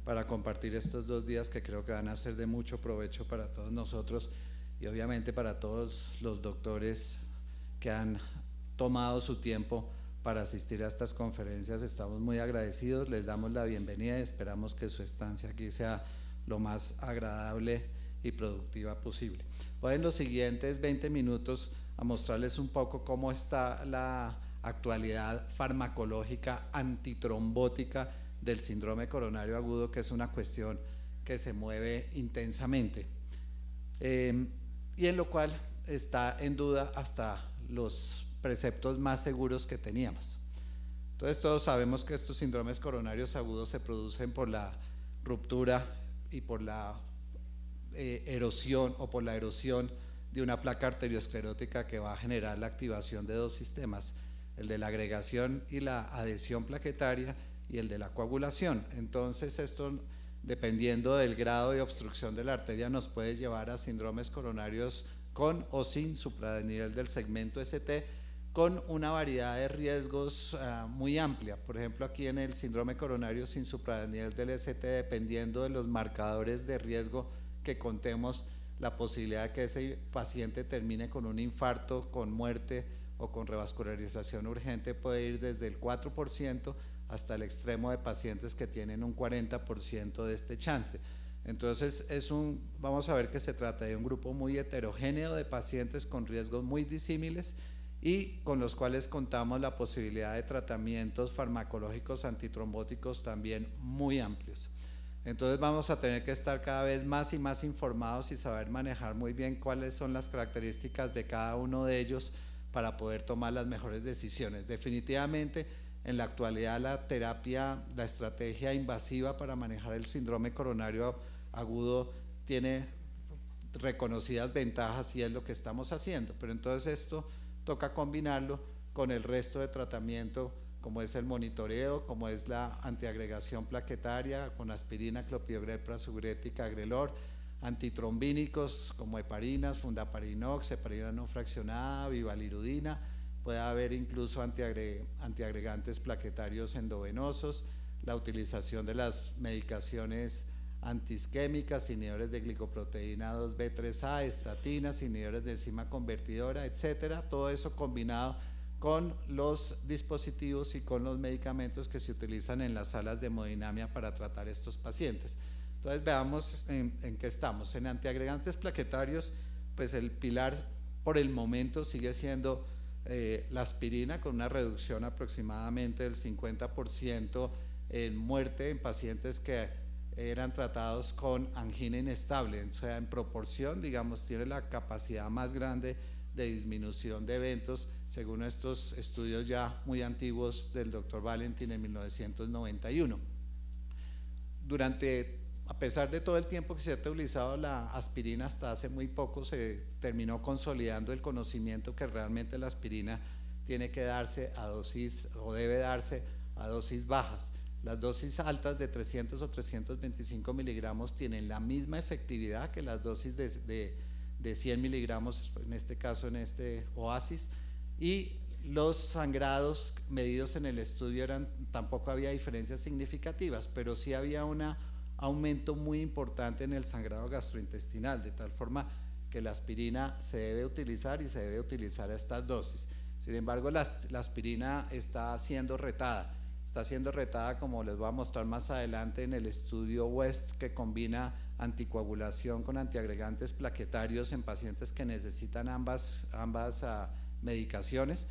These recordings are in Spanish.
para compartir estos 2 días que creo que van a ser de mucho provecho para todos nosotros y obviamente para todos los doctores que han tomado su tiempo para asistir a estas conferencias. Estamos muy agradecidos, les damos la bienvenida y esperamos que su estancia aquí sea lo más agradable y productiva posible. Voy en los siguientes 20 minutos a mostrarles un poco cómo está la actualidad farmacológica antitrombótica del síndrome coronario agudo, que es una cuestión que se mueve intensamente y en lo cual está en duda hasta los preceptos más seguros que teníamos. Entonces todos sabemos que estos síndromes coronarios agudos se producen por la ruptura y por la erosión de una placa arteriosclerótica que va a generar la activación de dos sistemas, el de la agregación y la adhesión plaquetaria y el de la coagulación. Entonces esto, dependiendo del grado de obstrucción de la arteria, nos puede llevar a síndromes coronarios con o sin supradenivel del segmento ST, con una variedad de riesgos muy amplia. Por ejemplo, aquí en el síndrome coronario sin supradenivel del ST, dependiendo de los marcadores de riesgo que contemos, la posibilidad de que ese paciente termine con un infarto, con muerte o con revascularización urgente puede ir desde el 4% hasta el extremo de pacientes que tienen un 40% de este chance. Entonces vamos a ver que se trata de un grupo muy heterogéneo de pacientes con riesgos muy disímiles y con los cuales contamos la posibilidad de tratamientos farmacológicos antitrombóticos también muy amplios. Entonces vamos a tener que estar cada vez más y más informados y saber manejar muy bien cuáles son las características de cada uno de ellos para poder tomar las mejores decisiones. Definitivamente, en la actualidad la estrategia invasiva para manejar el síndrome coronario agudo tiene reconocidas ventajas y es lo que estamos haciendo, pero entonces esto toca combinarlo con el resto de tratamiento, como es el monitoreo, como es la antiagregación plaquetaria con aspirina, clopidogrel, prasugrel, Agrelor, antitrombínicos como heparinas, fundaparinox, heparina no fraccionada, vivalirudina, puede haber incluso antiagregantes plaquetarios endovenosos, la utilización de las medicaciones antiisquémicas, inhibidores de glicoproteína 2B3A, estatinas, inhibidores de enzima convertidora, etcétera. Todo eso combinado con los dispositivos y con los medicamentos que se utilizan en las salas de hemodinamia para tratar estos pacientes. Entonces veamos en qué estamos. En antiagregantes plaquetarios, pues el pilar por el momento sigue siendo la aspirina, con una reducción aproximadamente del 50% en muerte en pacientes que eran tratados con angina inestable, o sea, en proporción, digamos, tiene la capacidad más grande de disminución de eventos, según estos estudios ya muy antiguos del doctor Valentin en 1991. A pesar de todo el tiempo que se ha utilizado la aspirina, hasta hace muy poco se terminó consolidando el conocimiento que realmente la aspirina tiene que darse a dosis, o debe darse a dosis bajas. Las dosis altas de 300 o 325 miligramos tienen la misma efectividad que las dosis de 100 miligramos, en este caso en este Oasis, y los sangrados medidos en el estudio tampoco había diferencias significativas, pero sí había un aumento muy importante en el sangrado gastrointestinal, de tal forma que la aspirina se debe utilizar y se debe utilizar a estas dosis. Sin embargo, la aspirina está siendo retada, como les voy a mostrar más adelante en el estudio West, que combina anticoagulación con antiagregantes plaquetarios en pacientes que necesitan ambas medicaciones.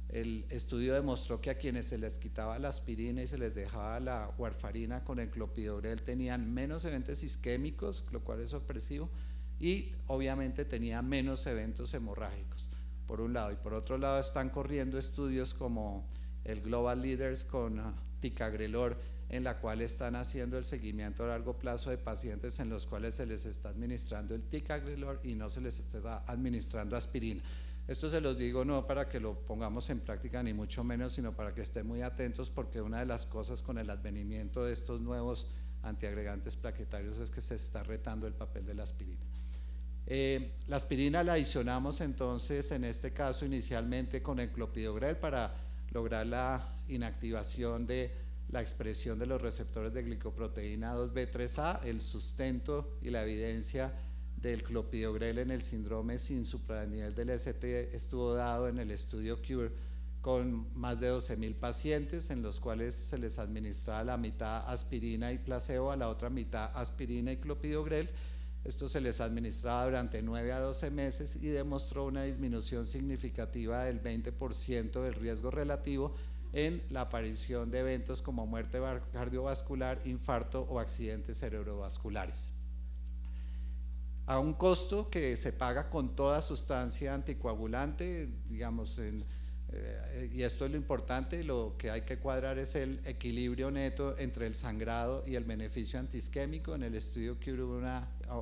El estudio demostró que a quienes se les quitaba la aspirina y se les dejaba la warfarina con el clopidogrel tenían menos eventos isquémicos, lo cual es sorpresivo, y obviamente tenían menos eventos hemorrágicos, por un lado. Y por otro lado están corriendo estudios como el Global Leaders con ticagrelor, en la cual están haciendo el seguimiento a largo plazo de pacientes en los cuales se les está administrando el ticagrelor y no se les está administrando aspirina. Esto se los digo no para que lo pongamos en práctica ni mucho menos, sino para que estén muy atentos, porque una de las cosas con el advenimiento de estos nuevos antiagregantes plaquetarios es que se está retando el papel de la aspirina. La aspirina la adicionamos entonces en este caso inicialmente con el clopidogrel para lograr la inactivación de la expresión de los receptores de glicoproteína 2B3A, el sustento y la evidencia del clopidogrel en el síndrome sin supranivel del ST estuvo dado en el estudio CURE con más de 12.000 pacientes, en los cuales se les administraba la mitad aspirina y placebo, a la otra mitad aspirina y clopidogrel. Esto se les administraba durante 9 a 12 meses y demostró una disminución significativa del 20% del riesgo relativo en la aparición de eventos como muerte cardiovascular, infarto o accidentes cerebrovasculares. A un costo que se paga con toda sustancia anticoagulante, digamos, y esto es lo importante, lo que hay que cuadrar es el equilibrio neto entre el sangrado y el beneficio antiisquémico. En el estudio que hubo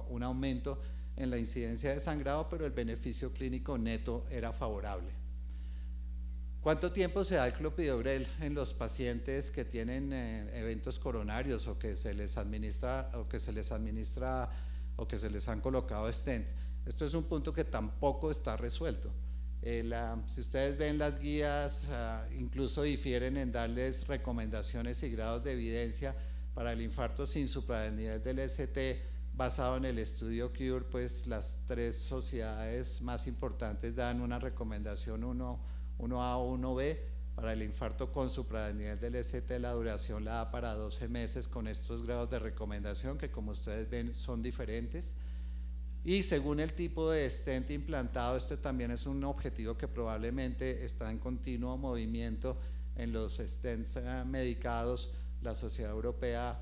un aumento en la incidencia de sangrado, pero el beneficio clínico neto era favorable. ¿Cuánto tiempo se da el clopidogrel en los pacientes que tienen eventos coronarios o que se les administra o que se les han colocado stents? Esto es un punto que tampoco está resuelto. Si ustedes ven las guías, incluso difieren en darles recomendaciones y grados de evidencia para el infarto sin supranivel del ST basado en el estudio CURE. Pues las 3 sociedades más importantes dan una recomendación 1A o 1B. Para el infarto con supranivel del ST la duración la da para 12 meses con estos grados de recomendación que, como ustedes ven, son diferentes. Y según el tipo de stent implantado, este también es un objetivo que probablemente está en continuo movimiento en los stents medicados. La Sociedad Europea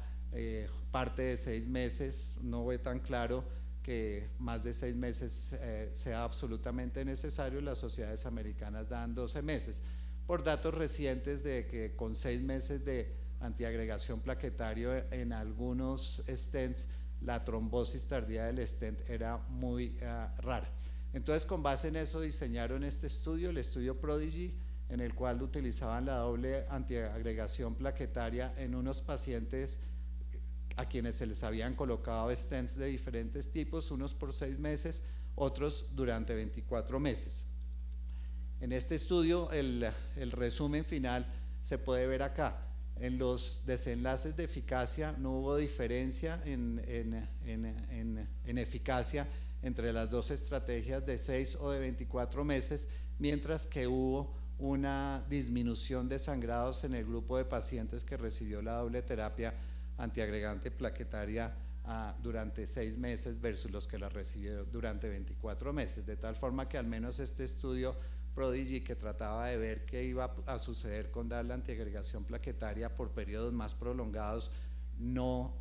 parte de 6 meses, no ve tan claro que más de 6 meses sea absolutamente necesario. Las sociedades americanas dan 12 meses. Por datos recientes de que con 6 meses de antiagregación plaquetario en algunos stents, la trombosis tardía del stent era muy rara. Entonces, con base en eso diseñaron este estudio, el estudio Prodigy, en el cual utilizaban la doble antiagregación plaquetaria en unos pacientes a quienes se les habían colocado stents de diferentes tipos, unos por 6 meses, otros durante 24 meses. En este estudio, el resumen final se puede ver acá. En los desenlaces de eficacia no hubo diferencia en eficacia entre las dos estrategias de 6 o de 24 meses, mientras que hubo una disminución de sangrados en el grupo de pacientes que recibió la doble terapia antiagregante plaquetaria durante 6 meses versus los que la recibieron durante 24 meses, de tal forma que al menos este estudio Prodigy, que trataba de ver qué iba a suceder con dar la antiagregación plaquetaria por periodos más prolongados, no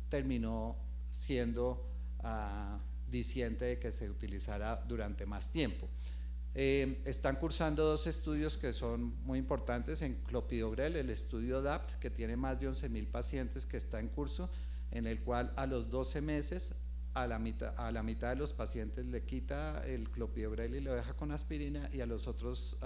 terminó siendo diciente de que se utilizara durante más tiempo. Están cursando 2 estudios que son muy importantes en clopidogrel, el estudio DAPT, que tiene más de 11.000 pacientes, que está en curso, en el cual a los 12 meses a la mitad de los pacientes le quita el clopidogrel y lo deja con aspirina, y a los otros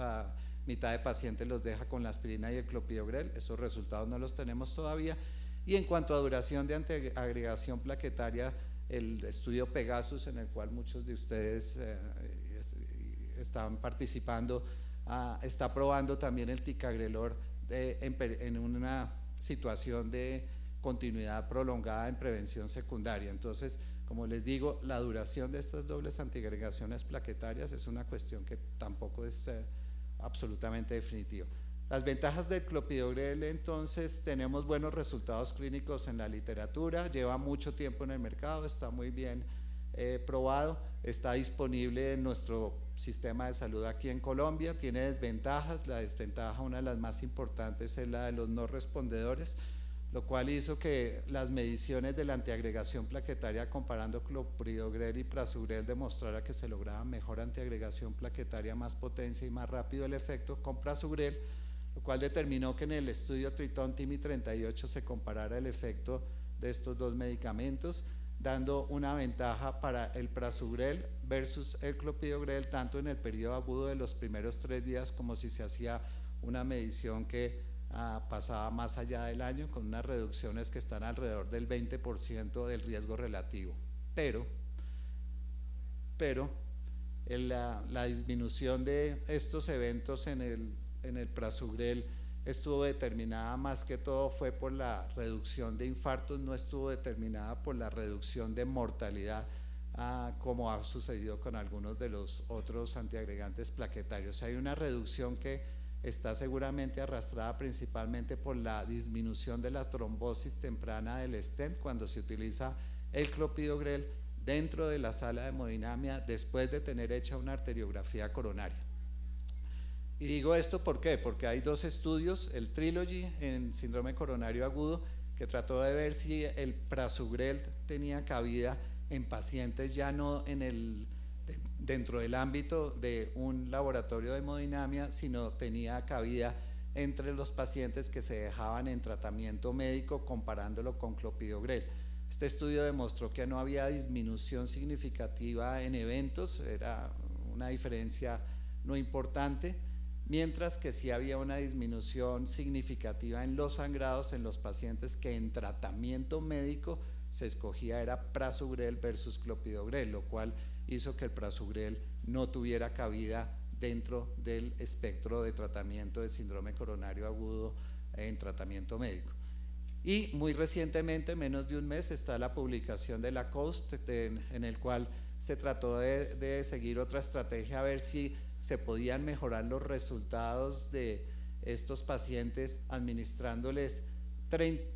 mitad de pacientes los deja con la aspirina y el clopidogrel. Esos resultados no los tenemos todavía. Y en cuanto a duración de antiagregación plaquetaria, el estudio Pegasus, en el cual muchos de ustedes están participando, está probando también el ticagrelor en una situación de continuidad prolongada en prevención secundaria. Entonces, como les digo, la duración de estas dobles antiagregaciones plaquetarias es una cuestión que tampoco es absolutamente definitiva. Las ventajas del clopidogrel, entonces, tenemos buenos resultados clínicos en la literatura, lleva mucho tiempo en el mercado, está muy bien probado, está disponible en nuestro sistema de salud aquí en Colombia. Tiene desventajas. La desventaja, una de las más importantes, es la de los no respondedores, lo cual hizo que las mediciones de la antiagregación plaquetaria comparando clopidogrel y prasugrel demostrara que se lograba mejor antiagregación plaquetaria, más potencia y más rápido el efecto con prasugrel, lo cual determinó que en el estudio Triton-TIMI 38 se comparara el efecto de estos 2 medicamentos, dando una ventaja para el prasugrel versus el clopidogrel, tanto en el periodo agudo de los primeros 3 días como si se hacía una medición que pasaba más allá del año, con unas reducciones que están alrededor del 20% del riesgo relativo. Pero la disminución de estos eventos en el prasugrel estuvo determinada más que todo fue por la reducción de infartos, no estuvo determinada por la reducción de mortalidad, como ha sucedido con algunos de los otros antiagregantes plaquetarios. Hay una reducción que está seguramente arrastrada principalmente por la disminución de la trombosis temprana del stent cuando se utiliza el clopidogrel dentro de la sala de hemodinamia después de tener hecha una arteriografía coronaria. Y digo esto ¿por qué? Porque hay dos estudios, el Trilogy en síndrome coronario agudo, que trató de ver si el prasugrel tenía cabida en pacientes ya no dentro del ámbito de un laboratorio de hemodinamia, sino tenía cabida entre los pacientes que se dejaban en tratamiento médico comparándolo con clopidogrel. Este estudio demostró que no había disminución significativa en eventos, era una diferencia no importante, mientras que sí había una disminución significativa en los sangrados en los pacientes que en tratamiento médico se escogía era prasugrel versus clopidogrel, lo cual hizo que el prasugrel no tuviera cabida dentro del espectro de tratamiento de síndrome coronario agudo en tratamiento médico. Y muy recientemente, menos de un mes, está la publicación de la COAST, en el cual se trató de seguir otra estrategia a ver si se podían mejorar los resultados de estos pacientes administrándoles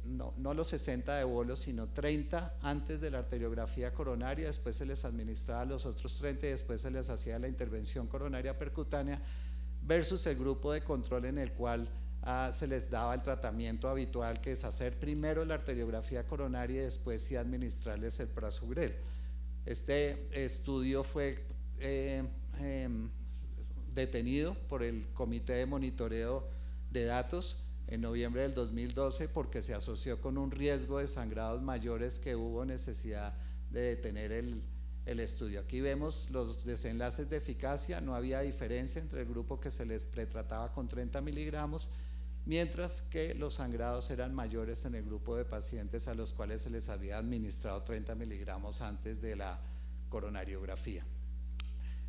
no los 60 de bolo, sino 30 antes de la arteriografía coronaria, después se les administraba los otros 30 y después se les hacía la intervención coronaria percutánea, versus el grupo de control en el cual se les daba el tratamiento habitual, que es hacer primero la arteriografía coronaria y después sí administrarles el prasugrel. Este estudio fue detenido por el Comité de Monitoreo de Datos en noviembre del 2012 porque se asoció con un riesgo de sangrados mayores que hubo necesidad de detener el estudio. Aquí vemos los desenlaces de eficacia, no había diferencia entre el grupo que se les pretrataba con 30 miligramos, mientras que los sangrados eran mayores en el grupo de pacientes a los cuales se les había administrado 30 miligramos antes de la coronariografía.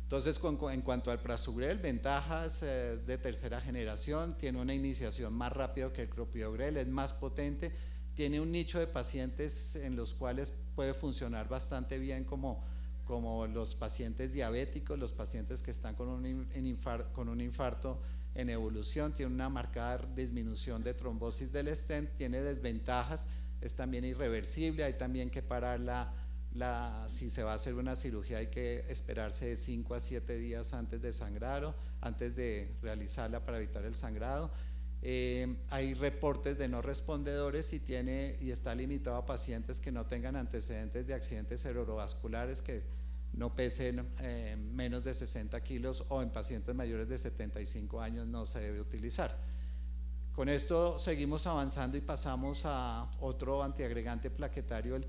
Entonces, en cuanto al prasugrel, ventajas de tercera generación, tiene una iniciación más rápida que el clopidogrel, es más potente, tiene un nicho de pacientes en los cuales puede funcionar bastante bien como los pacientes diabéticos, los pacientes que están con un infarto en evolución, tiene una marcada disminución de trombosis del stent, tiene desventajas, es también irreversible, hay también que parar si se va a hacer una cirugía hay que esperarse de 5 a 7 días antes de sangrar o antes de realizarla para evitar el sangrado. Hay reportes de no respondedores y está limitado a pacientes que no tengan antecedentes de accidentes cerebrovasculares, que no pesen menos de 60 kilos o en pacientes mayores de 75 años no se debe utilizar. Con esto seguimos avanzando y pasamos a otro antiagregante plaquetario, el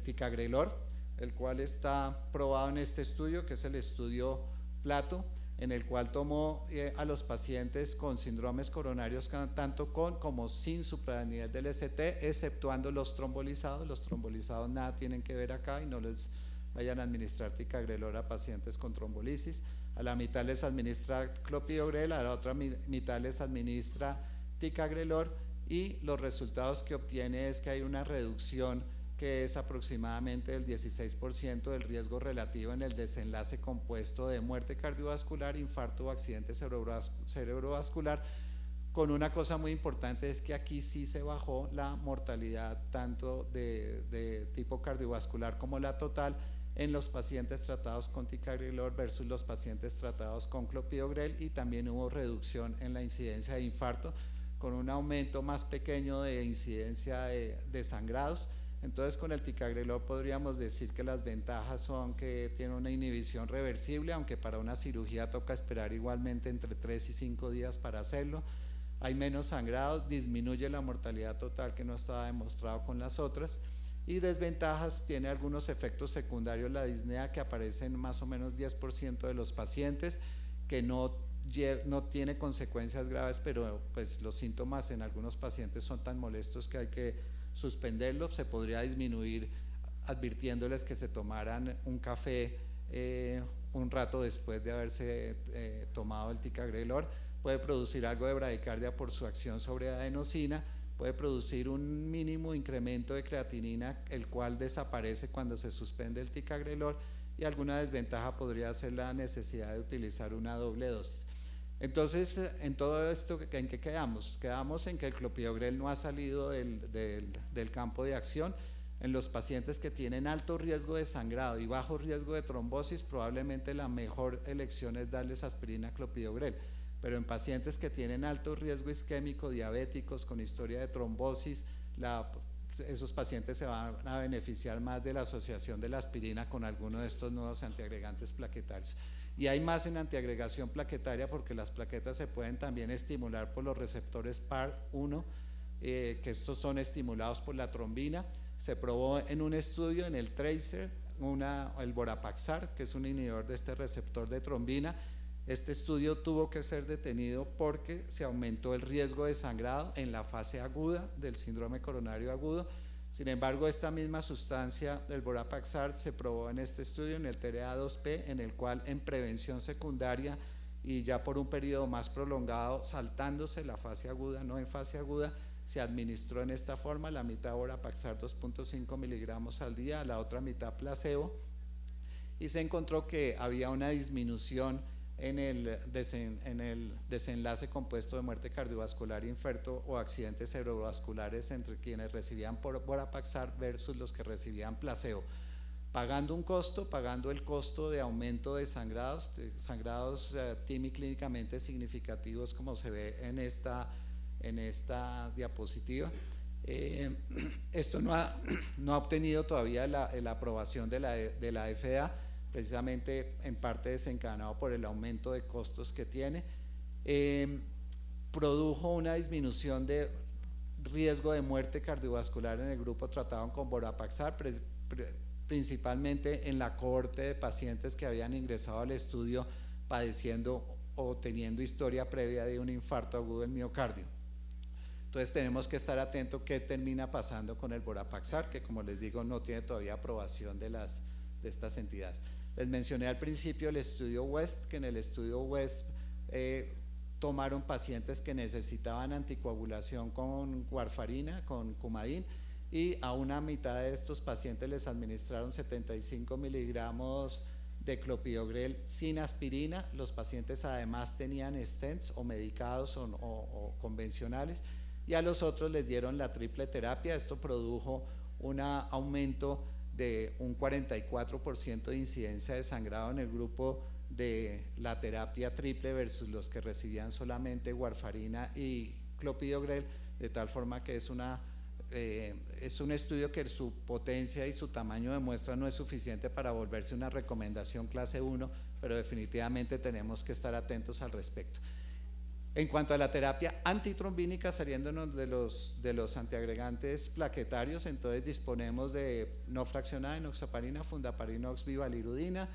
ticagrelor, el cual está probado en este estudio, que es el estudio Plato, en el cual tomó a los pacientes con síndromes coronarios tanto con como sin supranivel del ST, exceptuando los trombolizados. Los trombolizados nada tienen que ver acá y no les vayan a administrar ticagrelor a pacientes con trombolisis. A la mitad les administra clopidogrel, a la otra mitad les administra ticagrelor, y los resultados que obtiene es que hay una reducción que es aproximadamente del 16% del riesgo relativo en el desenlace compuesto de muerte cardiovascular, infarto o accidente cerebrovascular, con una cosa muy importante, es que aquí sí se bajó la mortalidad tanto de tipo cardiovascular como la total en los pacientes tratados con ticagrelor versus los pacientes tratados con clopidogrel, y también hubo reducción en la incidencia de infarto con un aumento más pequeño de incidencia de sangrados. Entonces, con el ticagrelor podríamos decir que las ventajas son que tiene una inhibición reversible, aunque para una cirugía toca esperar igualmente entre 3 y 5 días para hacerlo. Hay menos sangrados, disminuye la mortalidad total, que no estaba demostrado con las otras. Y desventajas, tiene algunos efectos secundarios la disnea que aparece en más o menos 10% de los pacientes, que no tiene consecuencias graves, pero pues los síntomas en algunos pacientes son tan molestos que hay que suspenderlo. Se podría disminuir advirtiéndoles que se tomaran un café un rato después de haberse tomado el ticagrelor. Puede producir algo de bradicardia por su acción sobre adenosina, puede producir un mínimo incremento de creatinina, el cual desaparece cuando se suspende el ticagrelor, y alguna desventaja podría ser la necesidad de utilizar una doble dosis. Entonces, en todo esto, ¿en qué quedamos? Quedamos en que el clopidogrel no ha salido del campo de acción. En los pacientes que tienen alto riesgo de sangrado y bajo riesgo de trombosis, probablemente la mejor elección es darles aspirina clopidogrel. Pero en pacientes que tienen alto riesgo isquémico, diabéticos, con historia de trombosis, esos pacientes se van a beneficiar más de la asociación de la aspirina con alguno de estos nuevos antiagregantes plaquetarios. Y hay más en antiagregación plaquetaria porque las plaquetas se pueden también estimular por los receptores PAR1, que estos son estimulados por la trombina. Se probó en un estudio en el Tracer el Vorapaxar, que es un inhibidor de este receptor de trombina. Este estudio tuvo que ser detenido porque se aumentó el riesgo de sangrado en la fase aguda del síndrome coronario agudo. Sin embargo, esta misma sustancia del Vorapaxar se probó en este estudio, en el TRA2P, en el cual en prevención secundaria y ya por un periodo más prolongado, saltándose la fase aguda, no en fase aguda, se administró en esta forma, la mitad Vorapaxar 2.5 miligramos al día, la otra mitad placebo, y se encontró que había una disminución en el desenlace compuesto de muerte cardiovascular, infarto o accidentes cerebrovasculares entre quienes recibían por Vorapaxar versus los que recibían placebo, pagando el costo de aumento de sangrados clínicamente significativos, como se ve en esta diapositiva. Esto no ha obtenido todavía la aprobación de la FDA, precisamente en parte desencadenado por el aumento de costos que tiene. Produjo una disminución de riesgo de muerte cardiovascular en el grupo tratado con Vorapaxar, principalmente en la cohorte de pacientes que habían ingresado al estudio padeciendo o teniendo historia previa de un infarto agudo del miocardio. Entonces tenemos que estar atentos qué termina pasando con el Vorapaxar, que como les digo no tiene todavía aprobación de estas entidades. Les mencioné al principio el estudio West, que en el estudio West tomaron pacientes que necesitaban anticoagulación con warfarina, con Coumadin, y a una mitad de estos pacientes les administraron 75 miligramos de clopidogrel sin aspirina. Los pacientes además tenían stents o medicados o convencionales, y a los otros les dieron la triple terapia. Esto produjo un aumento de un 44% de incidencia de sangrado en el grupo de la terapia triple versus los que recibían solamente warfarina y clopidogrel, de tal forma que es un estudio que su potencia y su tamaño de muestra no es suficiente para volverse una recomendación clase 1, pero definitivamente tenemos que estar atentos al respecto. En cuanto a la terapia antitrombínica, saliéndonos de los antiagregantes plaquetarios, entonces disponemos de no fraccionada enoxaparina, fundaparinox, bivalirudina.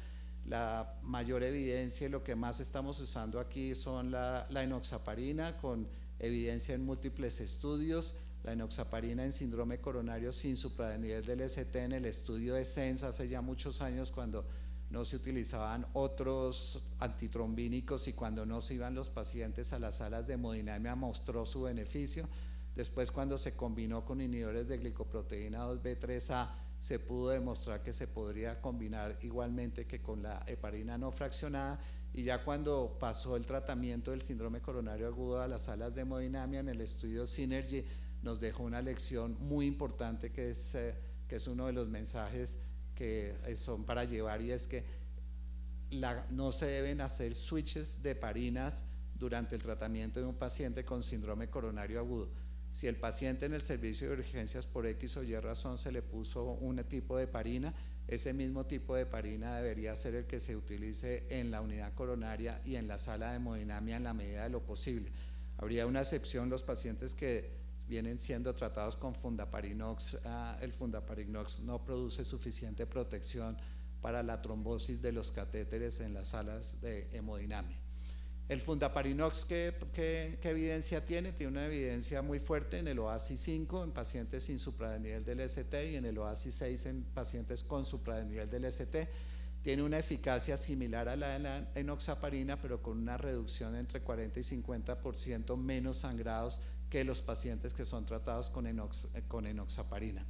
La mayor evidencia y lo que más estamos usando aquí son la enoxaparina, con evidencia en múltiples estudios. La enoxaparina en síndrome coronario sin supradenivel del ST en el estudio de SENS hace ya muchos años, cuando no se utilizaban otros antitrombínicos y cuando no se iban los pacientes a las salas de hemodinamia, mostró su beneficio. Después, cuando se combinó con inhibidores de glicoproteína 2B3A, se pudo demostrar que se podría combinar igualmente que con la heparina no fraccionada. Y ya cuando pasó el tratamiento del síndrome coronario agudo a las salas de hemodinamia, en el estudio Synergy nos dejó una lección muy importante que es uno de los mensajes que son para llevar, y es que no se deben hacer switches de heparinas durante el tratamiento de un paciente con síndrome coronario agudo. Si el paciente en el servicio de urgencias por X o Y razón se le puso un tipo de heparina, ese mismo tipo de heparina debería ser el que se utilice en la unidad coronaria y en la sala de hemodinamia en la medida de lo posible. Habría una excepción: los pacientes que vienen siendo tratados con fundaparinox. El fundaparinox no produce suficiente protección para la trombosis de los catéteres en las salas de hemodinamia. El fundaparinox, ¿qué evidencia tiene? Tiene una evidencia muy fuerte en el OASI 5 en pacientes sin supradenivel del ST y en el OASI 6 en pacientes con supradenivel del ST. tiene una eficacia similar a la de la enoxaparina, pero con una reducción entre 40 y 50% menos sangrados que los pacientes que son tratados con enoxaparina.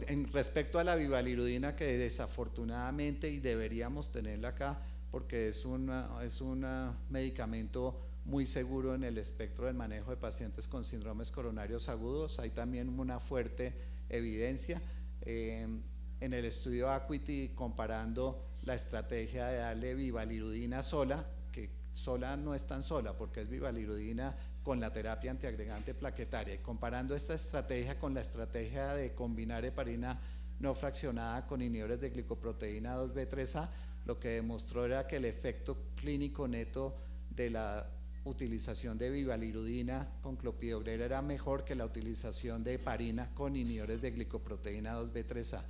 En respecto a la vivalirudina, que desafortunadamente, y deberíamos tenerla acá porque es un medicamento muy seguro en el espectro del manejo de pacientes con síndromes coronarios agudos, hay también una fuerte evidencia. En el estudio Acuity, comparando la estrategia de darle vivalirudina sola, que sola no es tan sola porque es vivalirudina con la terapia antiagregante plaquetaria, y comparando esta estrategia con la estrategia de combinar heparina no fraccionada con inhibidores de glicoproteína 2B3A, lo que demostró era que el efecto clínico neto de la utilización de vivalirudina con clopidogrel era mejor que la utilización de heparina con inhibidores de glicoproteína 2B3A.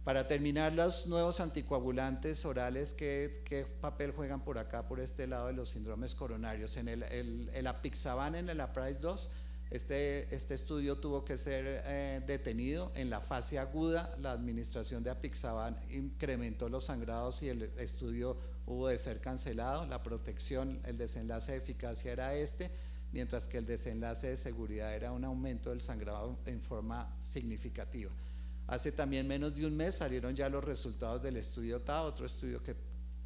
Para terminar, los nuevos anticoagulantes orales, ¿qué papel juegan por acá, por este lado de los síndromes coronarios? En el apixaban, en el APRISE-2, este estudio tuvo que ser detenido. En la fase aguda, la administración de apixaban incrementó los sangrados y el estudio hubo de ser cancelado. La protección, el desenlace de eficacia era mientras que el desenlace de seguridad era un aumento del sangrado en forma significativa. Hace también menos de un mes salieron ya los resultados del estudio TA, otro estudio que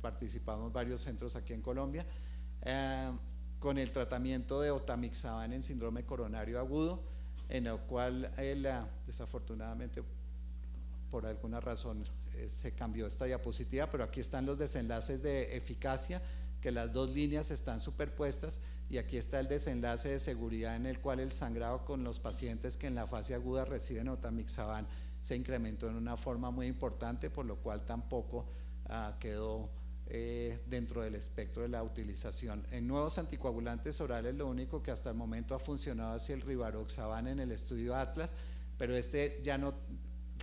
participamos varios centros aquí en Colombia, con el tratamiento de otamixaban en síndrome coronario agudo, en el cual desafortunadamente por alguna razón se cambió esta diapositiva, pero aquí están los desenlaces de eficacia, que las dos líneas están superpuestas, y aquí está el desenlace de seguridad en el cual el sangrado con los pacientes que en la fase aguda reciben otamixaban se incrementó en una forma muy importante, por lo cual tampoco quedó dentro del espectro de la utilización. En nuevos anticoagulantes orales, lo único que hasta el momento ha funcionado es el rivaroxaban en el estudio Atlas, pero ya no,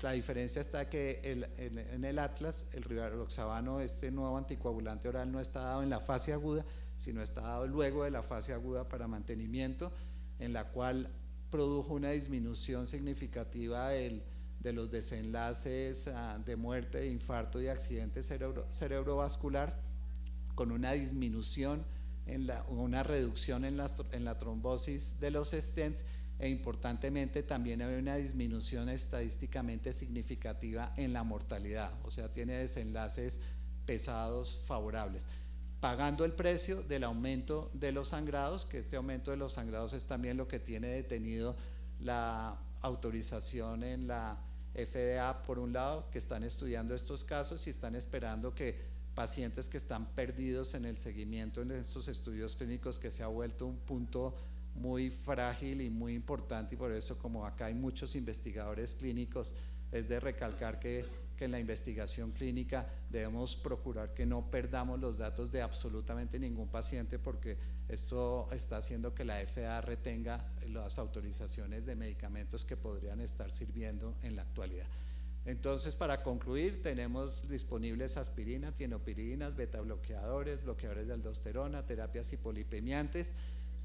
la diferencia está que en el Atlas, el rivaroxaban, este nuevo anticoagulante oral, no está dado en la fase aguda, sino está dado luego de la fase aguda para mantenimiento, en la cual produjo una disminución significativa de los desenlaces de muerte, infarto y accidente cerebrovascular, con una disminución, una reducción en la trombosis de los stents, e importantemente también hay una disminución estadísticamente significativa en la mortalidad, o sea, tiene desenlaces pesados favorables, pagando el precio del aumento de los sangrados, que este aumento de los sangrados es también lo que tiene detenido la autorización en la FDA, por un lado, que están estudiando estos casos y están esperando que pacientes que están perdidos en el seguimiento en estos estudios clínicos, que se ha vuelto un punto muy frágil y muy importante, y por eso, como acá hay muchos investigadores clínicos, es de recalcar que en la investigación clínica debemos procurar que no perdamos los datos de absolutamente ningún paciente, porque esto está haciendo que la FDA retenga las autorizaciones de medicamentos que podrían estar sirviendo en la actualidad. Entonces, para concluir, tenemos disponibles aspirina, tienopirinas, betabloqueadores, bloqueadores de aldosterona, terapias hipolipemiantes.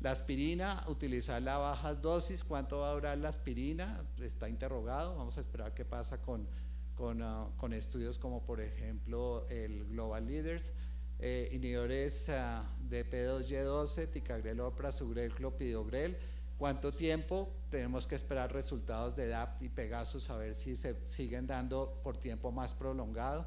La aspirina, utilizarla a bajas dosis. ¿Cuánto va a durar la aspirina? Está interrogado. Vamos a esperar qué pasa con estudios como, por ejemplo, el Global Leaders. Inhibidores de P2Y12, ticagrelor, prasugrel, clopidogrel. ¿Cuánto tiempo? Tenemos que esperar resultados de DAPT y Pegasus a ver si se siguen dando por tiempo más prolongado.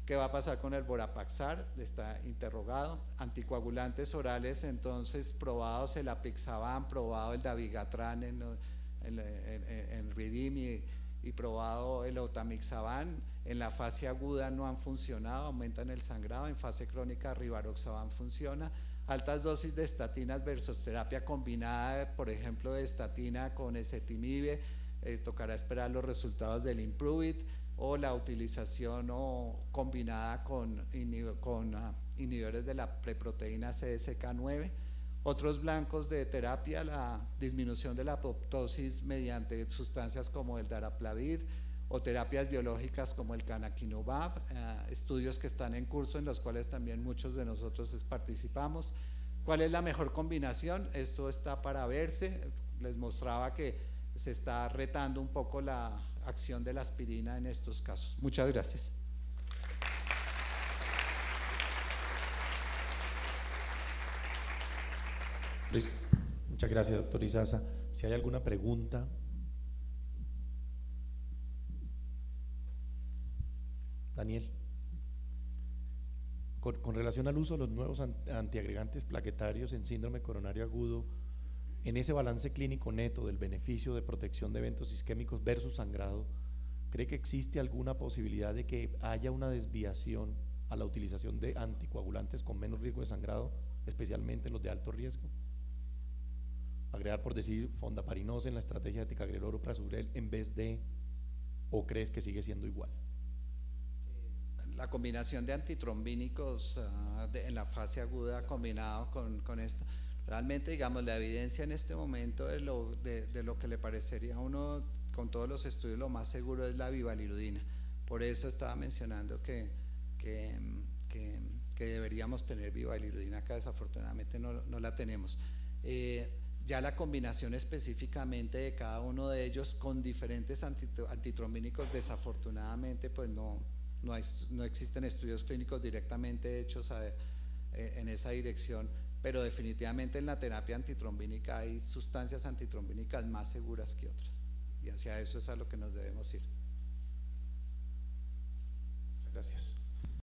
¿Qué va a pasar con el Vorapaxar? Está interrogado. Anticoagulantes orales, entonces, probados el apixaban, probado el dabigatran en REDEEM y probado el otamixaban. En la fase aguda no han funcionado, aumentan el sangrado. En fase crónica, rivaroxaban funciona. Altas dosis de estatinas versus terapia combinada, por ejemplo, de estatina con ezetimibe, tocará esperar los resultados del IMPROVE-IT, o la utilización combinada con inhibidores de la preproteína CSK9. Otros blancos de terapia, la disminución de la apoptosis mediante sustancias como el daraplavir, o terapias biológicas como el canakinumab, estudios que están en curso en los cuales también muchos de nosotros participamos. ¿Cuál es la mejor combinación? Esto está para verse. Les mostraba que se está retando un poco la acción de la aspirina en estos casos. Muchas gracias. Muchas gracias, doctor Izaza. Si hay alguna pregunta. Daniel. Con relación al uso de los nuevos antiagregantes plaquetarios en síndrome coronario agudo, en ese balance clínico neto del beneficio de protección de eventos isquémicos versus sangrado, ¿cree que existe alguna posibilidad de que haya una desviación a la utilización de anticoagulantes con menos riesgo de sangrado, especialmente los de alto riesgo? Agregar, por decir, fondaparinose en la estrategia de ticagrelor o prasugrel en vez de, ¿o crees que sigue siendo igual? La combinación de antitrombínicos en la fase aguda combinado con esto, realmente, digamos, la evidencia en este momento de lo que le parecería a uno con todos los estudios lo más seguro es la bivalirudina. Por eso estaba mencionando que deberíamos tener bivalirudina acá, desafortunadamente no la tenemos. Ya la combinación específicamente de cada uno de ellos con diferentes antitrombínicos, desafortunadamente pues no existen estudios clínicos directamente hechos en esa dirección, pero definitivamente en la terapia antitrombínica hay sustancias antitrombínicas más seguras que otras, y hacia eso es a lo que nos debemos ir. Gracias.